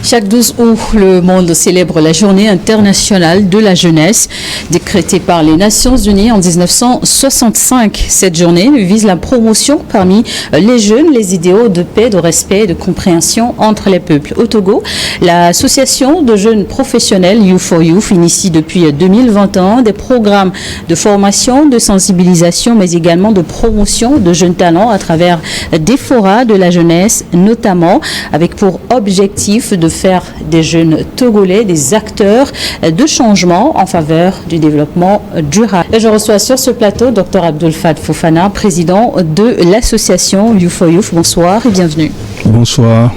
Chaque 12 août, le monde célèbre la journée internationale de la jeunesse, décrétée par les Nations Unies en 1965. Cette journée vise la promotion parmi les jeunes, les idéaux de paix, de respect et de compréhension entre les peuples. Au Togo, l'association de jeunes professionnels You4Youth initie depuis 2021 des programmes de formation, de sensibilisation, mais également de promotion de jeunes talents à travers des forats de la jeunesse, notamment avec pour objectif de faire des jeunes Togolais des acteurs de changement en faveur du développement durable. Et je reçois sur ce plateau Dr Abdulfad Fofana, président de l'association You4Youth. Bonsoir et bienvenue. Bonsoir.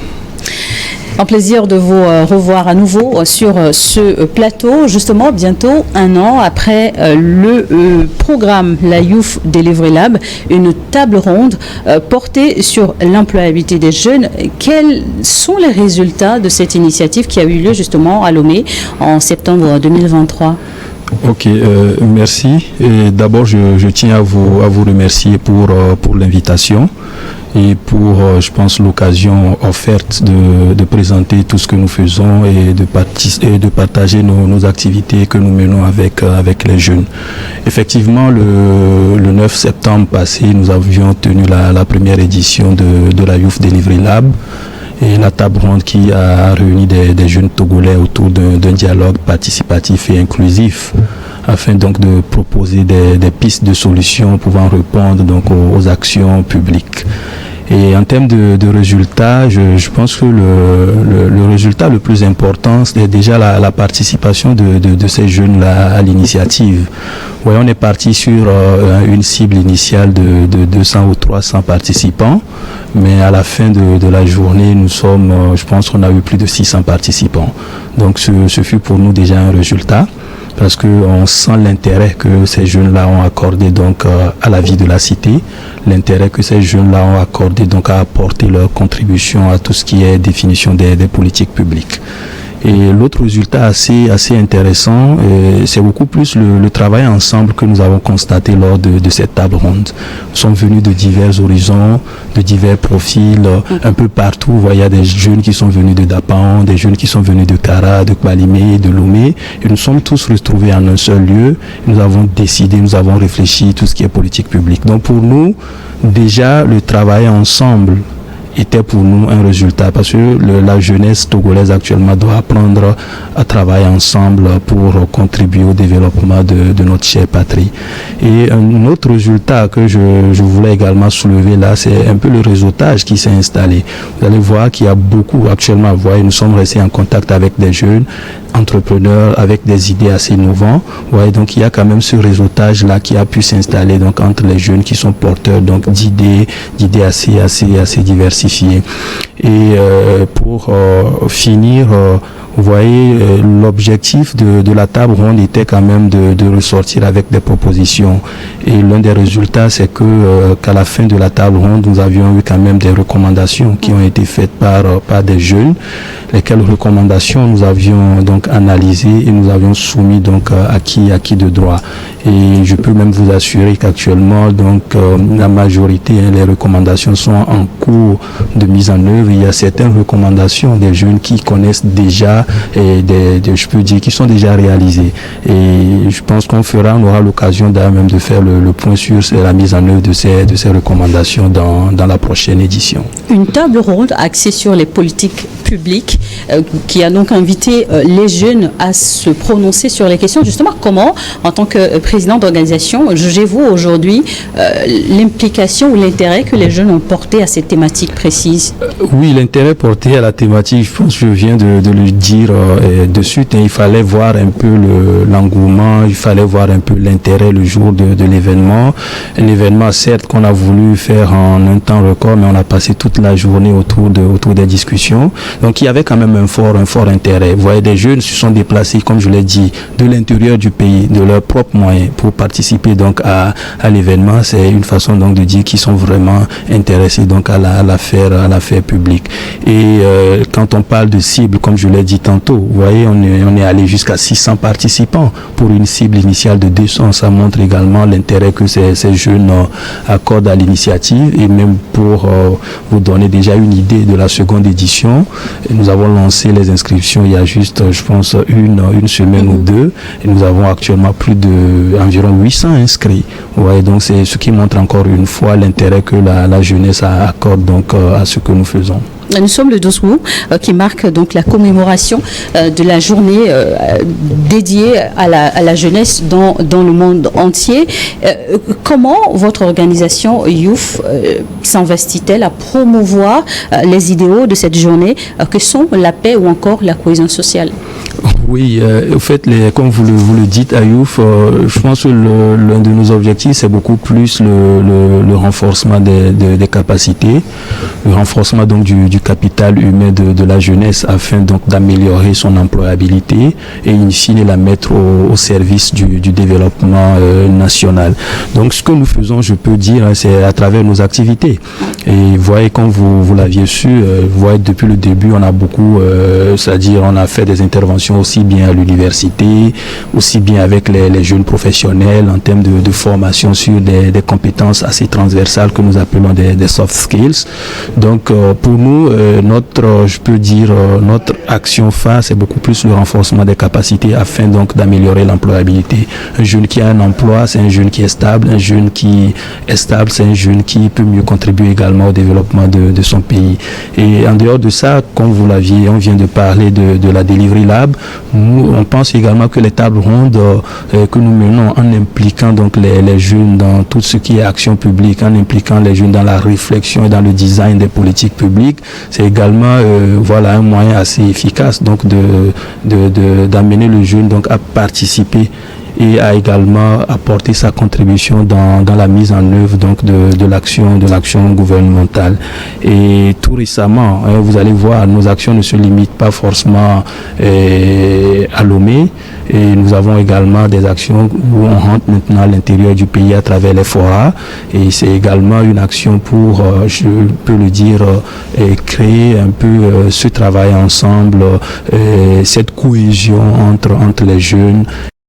Un plaisir de vous revoir à nouveau sur ce plateau, justement bientôt un an après le programme La Youth Delivery Lab, une table ronde portée sur l'employabilité des jeunes. Quels sont les résultats de cette initiative qui a eu lieu justement à Lomé en septembre 2023 ? Ok, merci. Et d'abord, je tiens à vous remercier pour l'invitation et pour, je pense, l'occasion offerte de présenter tout ce que nous faisons et de partager nos activités que nous menons avec les jeunes. Effectivement, le 9 septembre passé, nous avions tenu la première édition de la Youth Delivery Lab. Et la table ronde qui a réuni des jeunes Togolais autour d'un dialogue participatif et inclusif afin donc de proposer des pistes de solutions pouvant répondre donc aux actions publiques. Et en termes de résultats, je pense que le résultat le plus important, c'est déjà la participation de ces jeunes-là à l'initiative. Ouais, on est parti sur une cible initiale de 200 ou 300 participants, mais à la fin de la journée, je pense qu'on a eu plus de 600 participants. Donc ce fut pour nous déjà un résultat, parce qu'on sent l'intérêt que ces jeunes-là ont accordé donc à la vie de la cité, l'intérêt que ces jeunes-là ont accordé donc à apporter leur contribution à tout ce qui est définition des politiques publiques. Et l'autre résultat assez intéressant, c'est beaucoup plus le travail ensemble que nous avons constaté lors de cette table ronde. Nous sommes venus de divers horizons, de divers profils, un peu partout. Il y a des jeunes qui sont venus de Dapan, des jeunes qui sont venus de Kara, de Kbalimé, de Lomé. Et nous sommes tous retrouvés en un seul lieu. Nous avons décidé, nous avons réfléchi tout ce qui est politique publique. Donc pour nous, déjà, le travail ensemble était pour nous un résultat, parce que la jeunesse togolaise actuellement doit apprendre à travailler ensemble pour contribuer au développement de notre chère patrie. Et un autre résultat que je voulais également soulever là, c'est un peu le réseautage qui s'est installé. Vous allez voir qu'il y a beaucoup actuellement, nous sommes restés en contact avec des jeunes entrepreneurs avec des idées assez innovantes. Ouais, donc il y a quand même ce réseautage là qui a pu s'installer donc entre les jeunes qui sont porteurs donc d'idées assez diversifiées. Et pour finir, vous voyez, l'objectif de la table ronde était quand même de ressortir avec des propositions. Et l'un des résultats, c'est qu'à la fin de la table ronde, nous avions eu quand même des recommandations qui ont été faites par des jeunes, lesquelles recommandations nous avions donc analysées et nous avions soumis donc à qui de droit. Et je peux même vous assurer qu'actuellement, donc la majorité, les recommandations sont en cours de mise en œuvre. Il y a certaines recommandations des jeunes qui connaissent déjà et je peux dire qui sont déjà réalisées. Et je pense on aura l'occasion d'ailleurs même de faire le point sur la mise en œuvre de ces recommandations dans la prochaine édition. Une table ronde axée sur les politiques publiques qui a donc invité les jeunes à se prononcer sur les questions. Justement, comment, en tant que président d'organisation, jugez-vous aujourd'hui l'implication ou l'intérêt que les jeunes ont porté à cette thématique précise? Oui, l'intérêt porté à la thématique, je pense que je viens de le dire de suite. Il fallait voir un peu l'engouement, il fallait voir un peu l'intérêt le jour de l'événement. Un événement, certes, qu'on a voulu faire en un temps record, mais on a passé toute la journée autour des discussions. Donc, il y avait quand même un fort intérêt. Vous voyez, des jeunes se sont déplacés, comme je l'ai dit, de l'intérieur du pays, de leurs propres moyens, pour participer donc à l'événement. C'est une façon donc de dire qu'ils sont vraiment intéressés donc à l'affaire publique. Et quand on parle de cible, comme je l'ai dit tantôt. Vous voyez, on est allé jusqu'à 600 participants pour une cible initiale de 200. Ça montre également l'intérêt que ces jeunes accordent à l'initiative. Et même pour vous donner déjà une idée de la seconde édition, nous avons lancé les inscriptions il y a juste, je pense, une semaine ou deux. Et nous avons actuellement environ 800 inscrits. Vous voyez, donc c'est ce qui montre encore une fois l'intérêt que la jeunesse accorde donc à ce que nous faisons. Nous sommes le 12 août qui marque donc la commémoration de la journée dédiée à la jeunesse dans le monde entier. Comment votre organisation Youth s'investit-elle à promouvoir les idéaux de cette journée que sont la paix ou encore la cohésion sociale? Oui, au fait, comme vous le dites à Youth, je pense que l'un de nos objectifs, c'est beaucoup plus le renforcement des capacités, le renforcement donc du capital humain de la jeunesse afin donc d'améliorer son employabilité et in fine la mettre au service du développement national. Donc ce que nous faisons, je peux dire, c'est à travers nos activités. Et vous voyez, comme vous l'aviez su, vous voyez, depuis le début, on a beaucoup, c'est-à-dire on a fait des interventions aussi bien à l'université, aussi bien avec les jeunes professionnels en termes de formation sur des compétences assez transversales que nous appelons des soft skills. Donc pour nous, je peux dire, notre action phare, c'est beaucoup plus le renforcement des capacités afin donc d'améliorer l'employabilité. Un jeune qui a un emploi, c'est un jeune qui est stable. Un jeune qui est stable, c'est un jeune qui peut mieux contribuer également au développement de son pays. Et en dehors de ça, comme vous l'aviez, on vient de parler de la Delivery Lab. Nous, on pense également que les tables rondes que nous menons en impliquant donc les jeunes dans tout ce qui est action publique, en impliquant les jeunes dans la réflexion et dans le design des politiques publiques, c'est également un moyen assez efficace donc d'amener le jeune donc à participer et a également apporté sa contribution dans la mise en œuvre donc de l'action gouvernementale. Et tout récemment, vous allez voir, nos actions ne se limitent pas forcément à Lomé. Et nous avons également des actions où on rentre maintenant à l'intérieur du pays à travers les forats. Et c'est également une action pour, je peux le dire, créer un peu ce travail ensemble, cette cohésion entre les jeunes.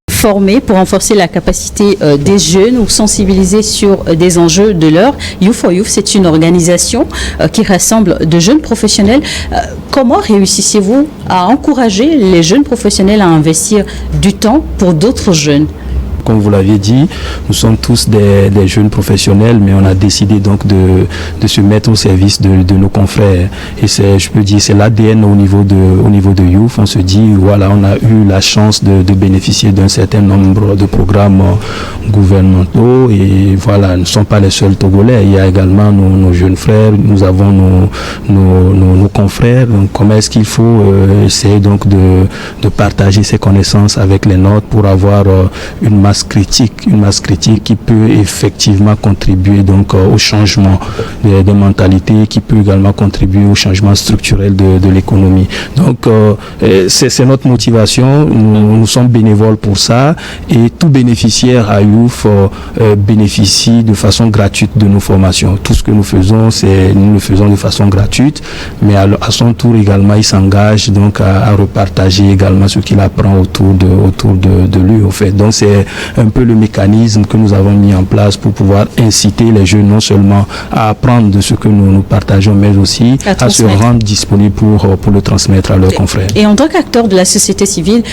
Former pour renforcer la capacité des jeunes ou sensibiliser sur des enjeux de l'heure. Youth for Youth, c'est une organisation qui rassemble de jeunes professionnels. Comment réussissez-vous à encourager les jeunes professionnels à investir du temps pour d'autres jeunes? Comme vous l'aviez dit, nous sommes tous des jeunes professionnels, mais on a décidé donc de se mettre au service de nos confrères. Et je peux dire, c'est l'ADN au niveau de Youth. On se dit, voilà, on a eu la chance de bénéficier d'un certain nombre de programmes gouvernementaux. Et voilà, nous ne sommes pas les seuls Togolais. Il y a également nos jeunes frères, nous avons nos confrères. Donc, comment est-ce qu'il faut essayer donc de partager ces connaissances avec les nôtres pour avoir une masse critique qui peut effectivement contribuer donc au changement des mentalités, qui peut également contribuer au changement structurel de l'économie. Donc c'est notre motivation, nous sommes bénévoles pour ça et tout bénéficiaire à Youth bénéficie de façon gratuite de nos formations. Tout ce que nous faisons, nous le faisons de façon gratuite, mais à son tour également il s'engage donc à repartager également ce qu'il apprend autour de lui au fait. Donc c'est un peu le mécanisme que nous avons mis en place pour pouvoir inciter les jeunes non seulement à apprendre de ce que nous partageons, mais aussi à se rendre disponible pour le transmettre à leurs confrères. Et en tant qu'acteur de la société civile,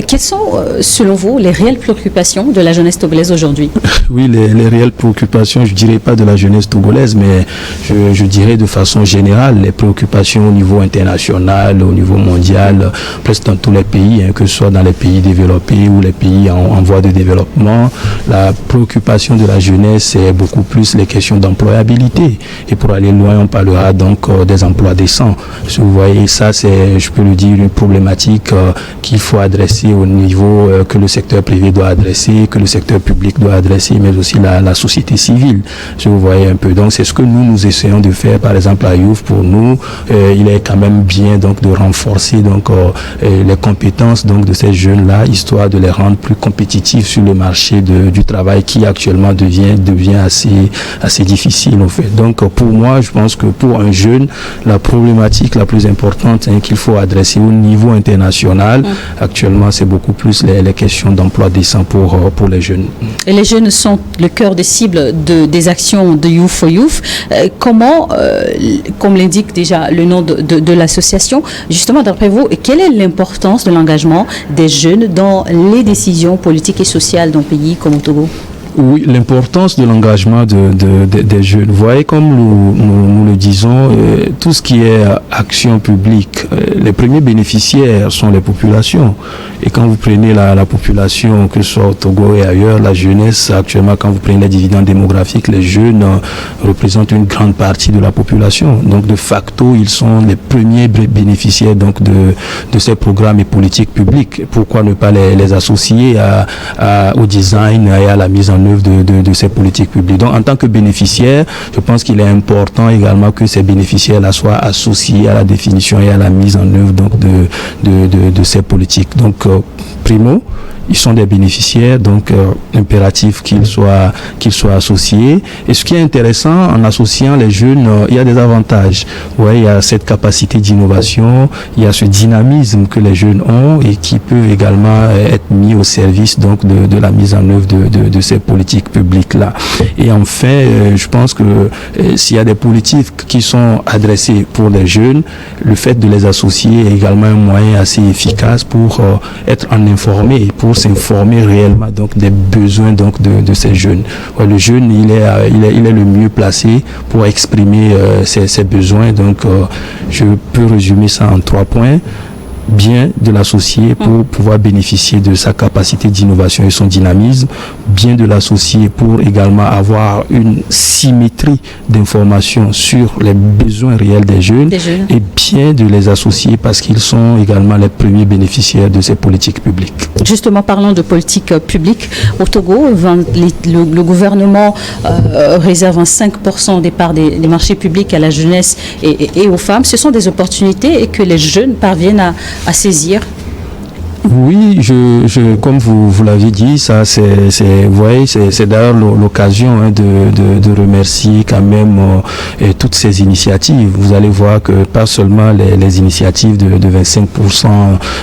quelles sont selon vous les réelles préoccupations de la jeunesse togolaise aujourd'hui? Oui, les réelles préoccupations, je ne dirais pas de la jeunesse togolaise, mais je dirais de façon générale, les préoccupations au niveau international, au niveau mondial, presque dans tous les pays, que ce soit dans les pays développés ou les pays en voie de développement. La préoccupation de la jeunesse, c'est beaucoup plus les questions d'employabilité. Et pour aller loin, on parlera donc des emplois décents. Vous voyez, ça, c'est, je peux le dire, une problématique qu'il faut adresser au niveau que le secteur privé doit adresser, que le secteur public doit adresser, mais aussi la société civile. Vous voyez un peu. Donc, c'est ce que nous essayons de faire, par exemple, à Youth. Pour nous, il est quand même bien donc de renforcer donc les compétences donc de ces jeunes-là, histoire de les rendre plus compétitifs sur le le marché du travail qui actuellement devient assez difficile en fait. Donc pour moi, je pense que pour un jeune, la problématique la plus importante qu'il faut adresser au niveau international, actuellement, c'est beaucoup plus les questions d'emploi décent pour les jeunes. Et les jeunes sont le cœur des cibles des actions de Youth for Youth. Comment, comme l'indique déjà le nom de l'association, justement d'après vous, quelle est l'importance de l'engagement des jeunes dans les décisions politiques et sociales d'un pays comme au Togo? Oui, l'importance de l'engagement des jeunes. Vous voyez, comme nous le disons, tout ce qui est action publique, les premiers bénéficiaires sont les populations. Et quand vous prenez la population, que ce soit au Togo et ailleurs, la jeunesse, actuellement, quand vous prenez les dividendes démographiques, les jeunes représentent une grande partie de la population. Donc, de facto, ils sont les premiers bénéficiaires donc, de ces programmes et politiques publiques. Pourquoi ne pas les associer au design et à la mise en œuvre de ces politiques publiques. Donc, en tant que bénéficiaire, je pense qu'il est important également que ces bénéficiaires-là soient associés à la définition et à la mise en œuvre donc, de ces politiques. Donc, primo, ils sont des bénéficiaires, donc impératif qu'ils soient associés. Et ce qui est intéressant, en associant les jeunes, il y a des avantages. Ouais, il y a cette capacité d'innovation, il y a ce dynamisme que les jeunes ont et qui peut également être mis au service donc de la mise en œuvre de ces politiques publiques-là. Et enfin, je pense que s'il y a des politiques qui sont adressées pour les jeunes, le fait de les associer est également un moyen assez efficace pour être en informé et pour s'informer réellement donc des besoins donc de ces jeunes. Ouais, le jeune il est le mieux placé pour exprimer ses besoins. Donc je peux résumer ça en 3 points. Bien de l'associer pour pouvoir bénéficier de sa capacité d'innovation et son dynamisme, bien de l'associer pour également avoir une symétrie d'information sur les besoins réels des jeunes et bien de les associer parce qu'ils sont également les premiers bénéficiaires de ces politiques publiques. Justement, parlant de politique publique, au Togo, le gouvernement réserve un 5% des parts des marchés publics à la jeunesse et aux femmes. Ce sont des opportunités et que les jeunes parviennent à saisir. Oui, comme vous l'avez dit, ça c'est d'ailleurs l'occasion de remercier quand même toutes ces initiatives. Vous allez voir que pas seulement les initiatives de 25%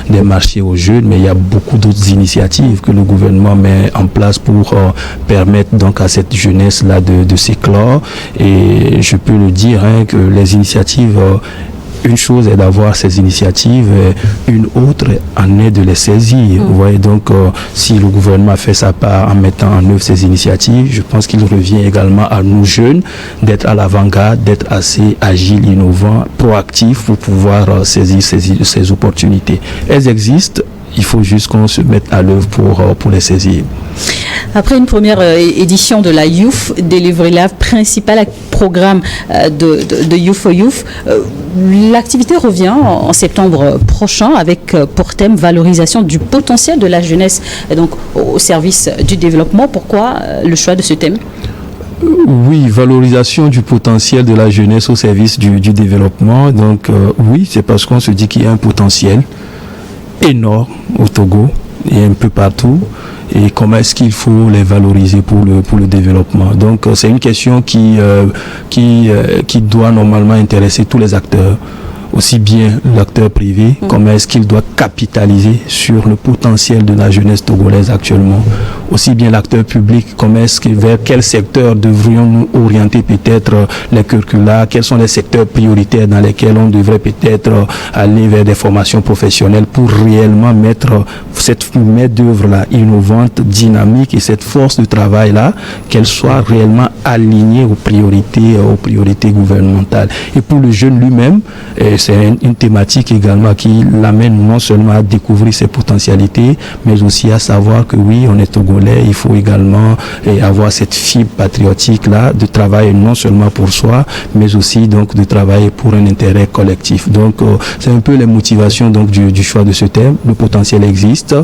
des marchés aux jeunes, mais il y a beaucoup d'autres initiatives que le gouvernement met en place pour permettre donc à cette jeunesse là de s'éclore. Et je peux le dire que les initiatives une chose est d'avoir ces initiatives, une autre en est de les saisir. Vous voyez, donc si le gouvernement fait sa part en mettant en œuvre ces initiatives, je pense qu'il revient également à nous jeunes d'être à l'avant-garde, d'être assez agiles, innovants, proactifs pour pouvoir saisir ces opportunités. Elles existent. Il faut juste qu'on se mette à l'œuvre pour les saisir. Après une première édition de la Youth Delivery Lab, principal programme de Youth for Youth, l'activité revient en septembre prochain avec pour thème valorisation du potentiel de la jeunesse et donc au service du développement. Pourquoi le choix de ce thème ? Oui, valorisation du potentiel de la jeunesse au service du développement. Donc oui, c'est parce qu'on se dit qu'il y a un potentiel énorme au Togo et un peu partout, et comment est-ce qu'il faut les valoriser pour le développement. Donc c'est une question qui doit normalement intéresser tous les acteurs, aussi bien l'acteur privé, comment est-ce qu'il doit capitaliser sur le potentiel de la jeunesse togolaise actuellement, aussi bien l'acteur public, comment est-ce que vers quel secteur devrions-nous orienter peut-être les curricula, quels sont les secteurs prioritaires dans lesquels on devrait peut-être aller vers des formations professionnelles pour réellement mettre cette main-d'œuvre-là innovante, dynamique et cette force de travail-là, qu'elle soit réellement alignée aux priorités gouvernementales. Et pour le jeune lui-même, c'est une thématique également qui l'amène non seulement à découvrir ses potentialités, mais aussi à savoir que oui, on est togolais, il faut également avoir cette fibre patriotique-là, de travailler non seulement pour soi, mais aussi donc de travailler pour un intérêt collectif. Donc c'est un peu les motivations donc du choix de ce thème. Le potentiel existe.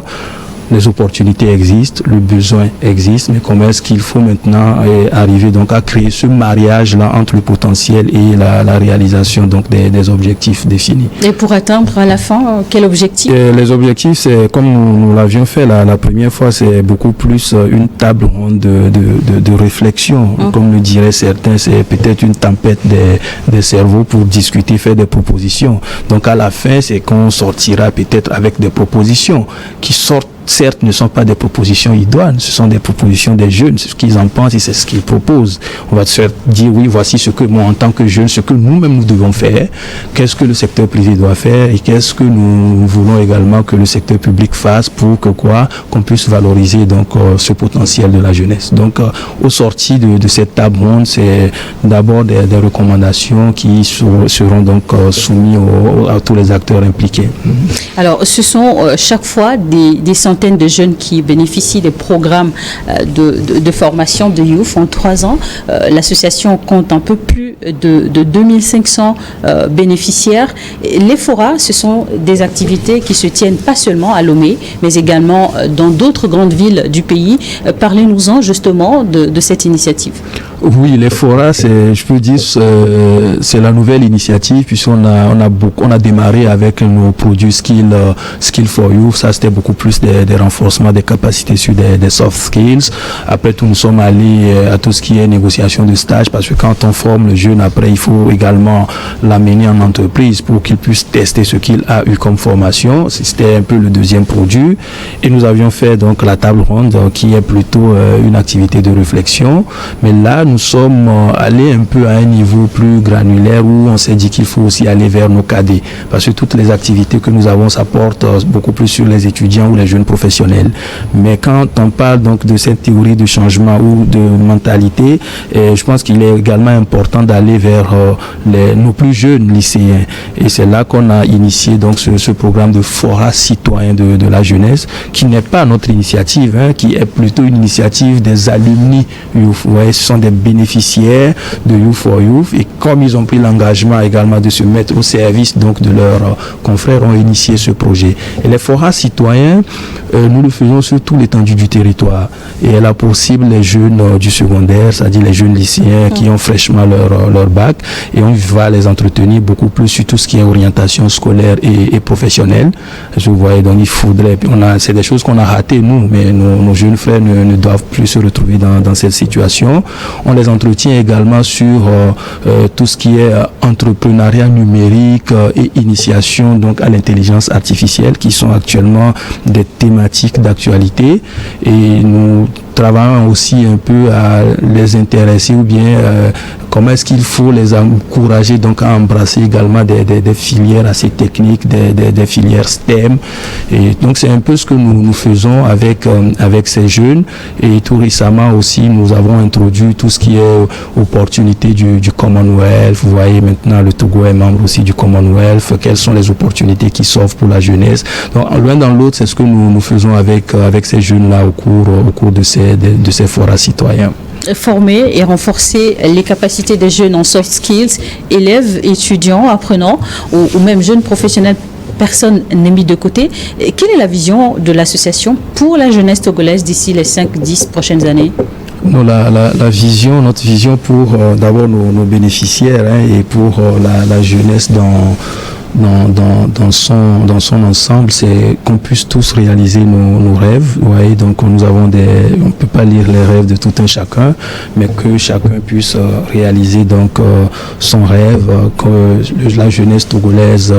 les opportunités existent, le besoin existe, mais comment est-ce qu'il faut maintenant arriver donc à créer ce mariage-là entre le potentiel et la réalisation donc des objectifs définis. Et pour atteindre à la fin, quel objectif? Les objectifs, c'est comme nous l'avions fait la première fois, c'est beaucoup plus une table ronde de réflexion. Comme le diraient certains, c'est peut-être une tempête des cerveaux pour discuter, faire des propositions. Donc à la fin, c'est qu'on sortira peut-être avec des propositions qui sortent. Certes, ne sont pas des propositions idoines, ce sont des propositions des jeunes, c'est ce qu'ils en pensent et c'est ce qu'ils proposent. On va se faire dire, oui, voici ce que moi, en tant que jeune, ce que nous-mêmes nous devons faire, qu'est-ce que le secteur privé doit faire et qu'est-ce que nous voulons également que le secteur public fasse pour que qu'on puisse valoriser donc ce potentiel de la jeunesse. Donc, au sorti de cette table ronde, c'est d'abord des recommandations qui seront donc soumises à tous les acteurs impliqués. Alors, ce sont chaque fois des centaines de jeunes qui bénéficient des programmes de formation de Youth en 3 ans. L'association compte un peu plus de 2500 bénéficiaires. Les forats, ce sont des activités qui se tiennent pas seulement à Lomé, mais également dans d'autres grandes villes du pays. Parlez-nous-en justement de cette initiative. Oui, les forats, je peux dire, c'est la nouvelle initiative puisqu'on a démarré avec nos produits Skill for You. Ça, c'était beaucoup plus des renforcements des capacités sur des soft skills. Après tout, nous sommes allés à tout ce qui est négociation de stage parce que quand on forme le jeune, après, il faut également l'amener en entreprise pour qu'il puisse tester ce qu'il a eu comme formation. C'était un peu le deuxième produit. Et nous avions fait donc la table ronde qui est plutôt une activité de réflexion. Mais là, nous sommes allés un peu à un niveau plus granulaire où on s'est dit qu'il faut aussi aller vers nos cadets. Parce que toutes les activités que nous avons, ça porte beaucoup plus sur les étudiants ou les jeunes professionnels. Mais quand on parle donc de cette théorie de changement ou de mentalité, je pense qu'il est également important d'aller vers nos plus jeunes lycéens. Et c'est là qu'on a initié donc ce programme de fora citoyen de la jeunesse, qui n'est pas notre initiative, qui est plutôt une initiative des alumni Youth. Vous voyez, ce sont des bénéficiaires de Youth for Youth et comme ils ont pris l'engagement également de se mettre au service donc de leurs confrères, ont initié ce projet. Et les forats citoyens, nous le faisons sur tout l'étendue du territoire et elle a pour cible les jeunes du secondaire, c'est-à-dire les jeunes lycéens qui ont fraîchement leur bac et on va les entretenir beaucoup plus sur tout ce qui est orientation scolaire et professionnelle. Je vous voyais, donc il faudrait, c'est des choses qu'on a ratées nous, mais nos jeunes frères ne doivent plus se retrouver dans cette situation. On les entretient également sur tout ce qui est entrepreneuriat numérique et initiation donc à l'intelligence artificielle qui sont actuellement des thématiques d'actualité et nous travaillons aussi un peu à les intéresser ou bien comment est-ce qu'il faut les encourager donc à embrasser également des filières assez techniques, des filières STEM. Et donc c'est un peu ce que nous faisons avec ces jeunes. Et tout récemment aussi nous avons introduit tout ce qui est opportunité du Commonwealth. Vous voyez maintenant le Togo est membre aussi du Commonwealth. Quelles sont les opportunités qui s'offrent pour la jeunesse. Donc l'un dans l'autre, c'est ce que nous faisons avec ces jeunes-là au cours de ces forats citoyens. Former et renforcer les capacités des jeunes en soft skills, élèves, étudiants, apprenants ou même jeunes professionnels, personne n'est mis de côté. Et quelle est la vision de l'association pour la jeunesse togolaise d'ici les 5-10 prochaines années? Non, notre vision pour d'abord nos bénéficiaires et pour la jeunesse dans son ensemble, c'est qu'on puisse tous réaliser nos rêves. Ouais, donc on ne peut pas lire les rêves de tout un chacun, mais que chacun puisse réaliser donc son rêve, que la jeunesse togolaise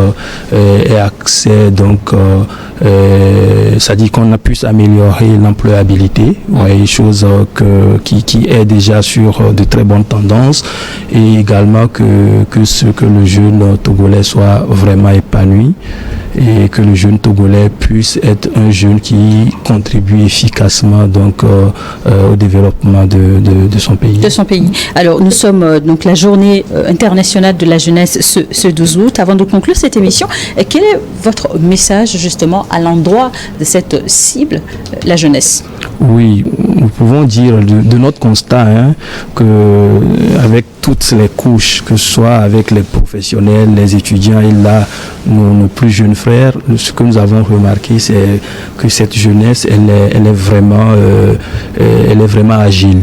ait accès donc ça dit qu'on a pu améliorer l'employabilité, chose qui est déjà sur de très bonnes tendances et également que le jeune togolais soit vraiment épanoui et que le jeune togolais puisse être un jeune qui contribue efficacement donc au développement de son pays. De son pays. Alors nous sommes donc la journée internationale de la jeunesse ce 12 août. Avant de conclure cette émission, quel est votre message justement à l'endroit de cette cible, la jeunesse? Oui, nous pouvons dire de notre constat que avec toutes les couches, que ce soit avec les professionnels, les étudiants et là nos plus jeunes frères, ce que nous avons remarqué, c'est que cette jeunesse, elle est vraiment agile.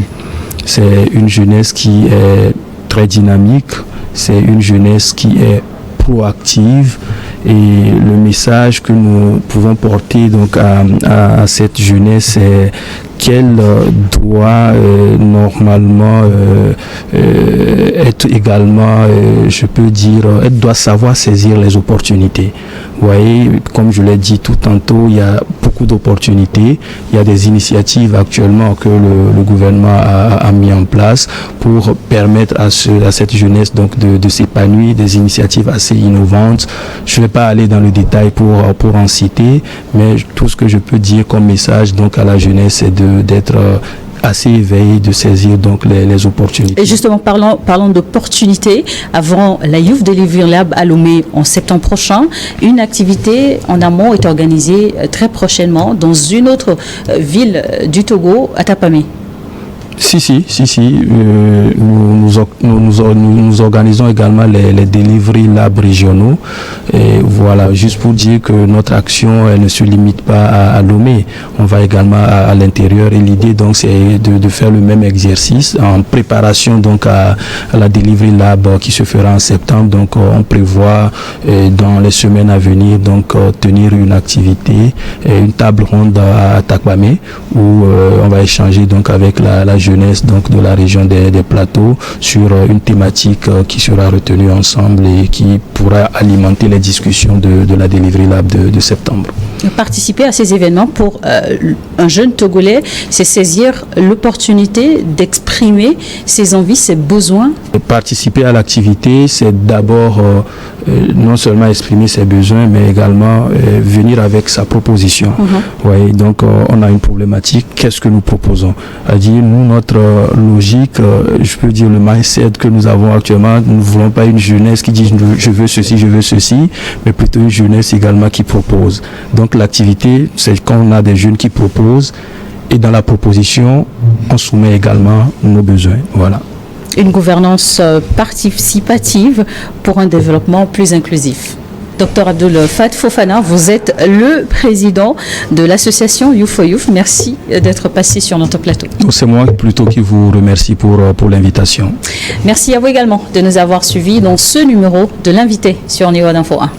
C'est une jeunesse qui est très dynamique, c'est une jeunesse qui est proactive. Et le message que nous pouvons porter donc à cette jeunesse, c'est qu'elle doit normalement être également, je peux dire, elle doit savoir saisir les opportunités. Vous voyez, comme je l'ai dit tout tantôt, il y a beaucoup d'opportunités. Il y a des initiatives actuellement que le gouvernement a mis en place pour permettre à cette jeunesse donc de s'épanouir, des initiatives assez innovantes. Je ne vais pas aller dans le détail pour en citer, mais tout ce que je peux dire comme message donc à la jeunesse, c'est d'être assez éveillé, de saisir donc les opportunités. Et justement, parlons d'opportunités. Avant la Youth Delivery Lab à Lomé en septembre prochain, une activité en amont est organisée très prochainement dans une autre ville du Togo, à Tapamé. Si. Nous organisons également les delivery labs régionaux. Et voilà, juste pour dire que notre action elle ne se limite pas à Lomé. On va également à l'intérieur. Et l'idée donc c'est de faire le même exercice en préparation donc à la delivery lab qui se fera en septembre. Donc on prévoit dans les semaines à venir donc tenir une activité, une table ronde à Takbamé où on va échanger donc avec la jeunesse donc de la région des plateaux sur une thématique qui sera retenue ensemble et qui pourra alimenter les discussions de la Delivery Lab de septembre. Participer à ces événements pour un jeune Togolais, c'est saisir l'opportunité d'exprimer ses envies, ses besoins. Participer à l'activité, c'est d'abord non seulement exprimer ses besoins, mais également venir avec sa proposition. Ouais, donc on a une problématique, qu'est-ce que nous proposons? C'est-à-dire, nous, notre logique, je peux dire le mindset que nous avons actuellement, nous ne voulons pas une jeunesse qui dit je veux ceci, mais plutôt une jeunesse également qui propose. Donc l'activité, c'est quand on a des jeunes qui proposent et dans la proposition, on soumet également nos besoins. Voilà. Une gouvernance participative pour un développement plus inclusif. Dr Abdoul Fat Fofana, vous êtes le président de l'association Youth for Youth. Merci d'être passé sur notre plateau. C'est moi plutôt qui vous remercie pour l'invitation. Merci à vous également de nous avoir suivis dans ce numéro de l'invité sur Niveau d'Info 1.